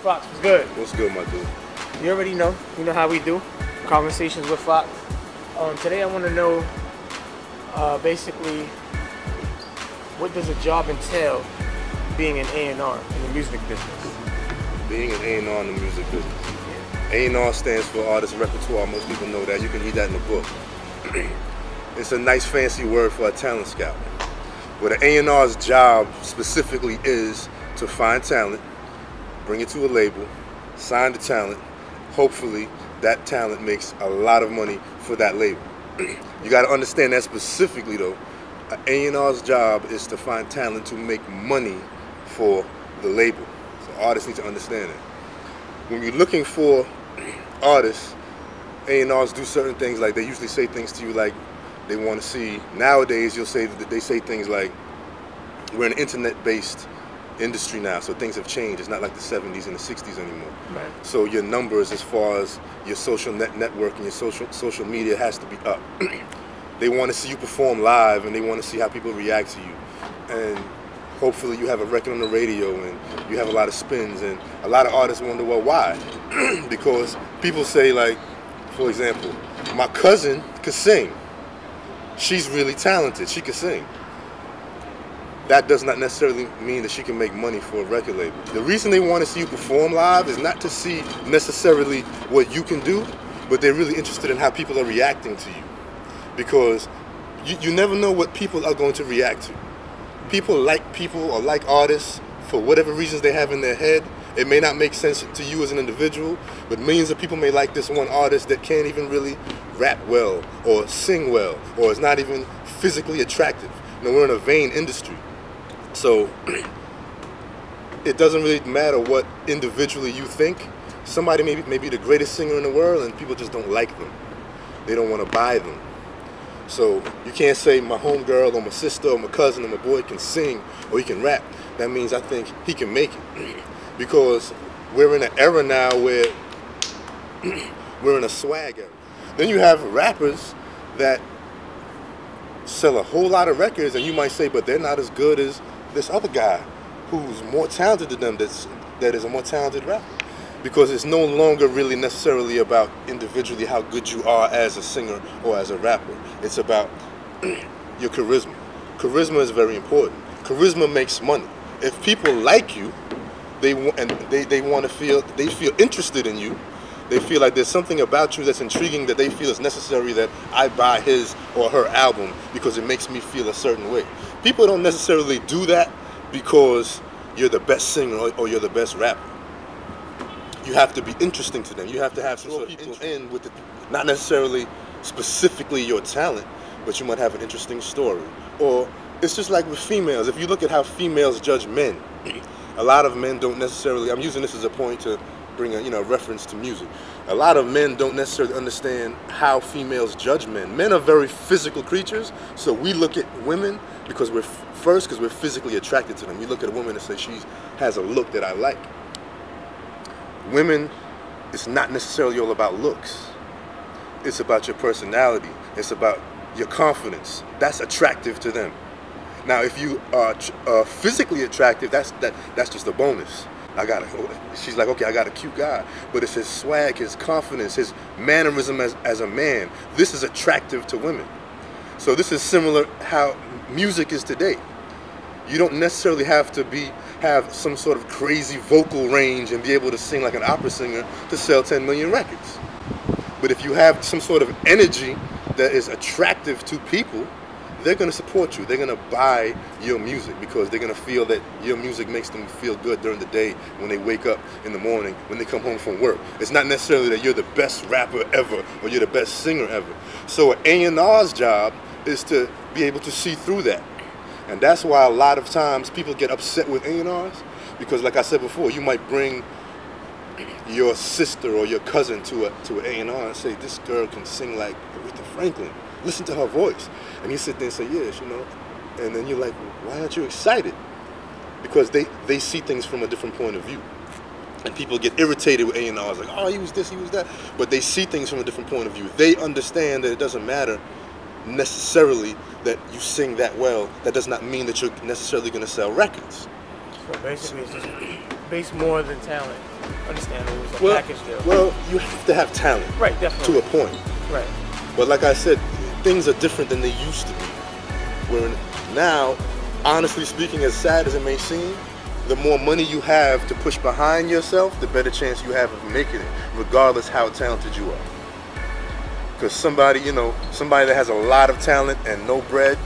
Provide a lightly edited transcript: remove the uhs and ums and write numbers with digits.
Fox, what's good? What's good, my dude? You already know. You know how we do. Conversations with Fox. Today I want to know, basically, what does a job entail being an A&R in the music business? Being an A&R in the music business. A&R stands for Artist Repertoire. Most people know that. You can read that in the book. It's a nice fancy word for a talent scout. But an A&R's job specifically is to find talent, bring it to a label, sign the talent. Hopefully that talent makes a lot of money for that label. You got to understand that specifically though. An A&R's job is to find talent to make money for the label. So artists need to understand that. When you're looking for artists, A&R's do certain things, like they usually say things to you like they want to see. Nowadays they say things like, we're an internet-based industry now, so things have changed. It's not like the 70s and the 60s anymore. Right. So your numbers as far as your social network and your social media has to be up. They want to see you perform live and they want to see how people react to you. And hopefully you have a record on the radio and you have a lot of spins, and a lot of artists wonder, well, why? Because people say, like, for example, my cousin could sing. She's really talented, she could sing. That does not necessarily mean that she can make money for a record label. The reason they want to see you perform live is not to see necessarily what you can do, but they're really interested in how people are reacting to you. Because you never know what people are going to react to. People or like artists for whatever reasons they have in their head. It may not make sense to you as an individual, but millions of people may like this one artist that can't even really rap well or sing well or is not even physically attractive. You know, we're in a vain industry. So it doesn't really matter what individually you think. Somebody may be the greatest singer in the world and people just don't like them. They don't want to buy them. So you can't say my homegirl or my sister or my cousin or my boy can sing or he can rap. That means I think he can make it. Because we're in an era now where we're in a swag era. Then you have rappers that sell a whole lot of records and you might say, but they're not as good as this other guy who's more talented than them, that is a more talented rapper. Because it's no longer really necessarily about individually how good you are as a singer or as a rapper. It's about your charisma. Charisma is very important. Charisma makes money. If people like you, they want to feel, they feel interested in you. They feel like there's something about you that's intriguing that they feel is necessary that I buy his or her album because it makes me feel a certain way. People don't necessarily do that because you're the best singer or you're the best rapper. You have to be interesting to them. You have to have some sort of people in with not necessarily specifically your talent, but you might have an interesting story. Or it's just like with females. If you look at how females judge men, a lot of men don't necessarily, I'm using this as a point to bring a reference to music. A lot of men don't necessarily understand how females judge men. Men are very physical creatures, so we look at women because we're physically attracted to them. We look at a woman and say she has a look that I like. Women, it's not necessarily all about looks. It's about your personality. It's about your confidence. That's attractive to them. Now, if you are physically attractive, that's just a bonus. She's like, okay, I got a cute guy, but it's his swag, his confidence, his mannerism as a man. This is attractive to women. So this is similar how music is today. You don't necessarily have to have some sort of crazy vocal range and be able to sing like an opera singer to sell 10 million records. But if you have some sort of energy that is attractive to people, they're going to support you. They're going to buy your music because they're going to feel that your music makes them feel good during the day, when they wake up in the morning, when they come home from work. It's not necessarily that you're the best rapper ever or you're the best singer ever. So an A&R's job is to be able to see through that. And that's why a lot of times people get upset with A&R's, because like I said before, you might bring your sister or your cousin to an A&R and say, this girl can sing like Aretha Franklin. Listen to her voice. And you sit there and say, yes, And then you're like, why aren't you excited? Because they see things from a different point of view. And people get irritated with A&R's, like, oh, he was this, he was that. But they see things from a different point of view. They understand that it doesn't matter necessarily that you sing that well. That does not mean that you're necessarily going to sell records. So basically, it's just based more than talent. Understandable. It's a Well, package deal. well, you have to have talent. Right, definitely. To a point. Right. But like I said, things are different than they used to be. Where now, honestly speaking, as sad as it may seem, the more money you have to push behind yourself, the better chance you have of making it, regardless how talented you are. Because somebody, you know, somebody that has a lot of talent and no bread,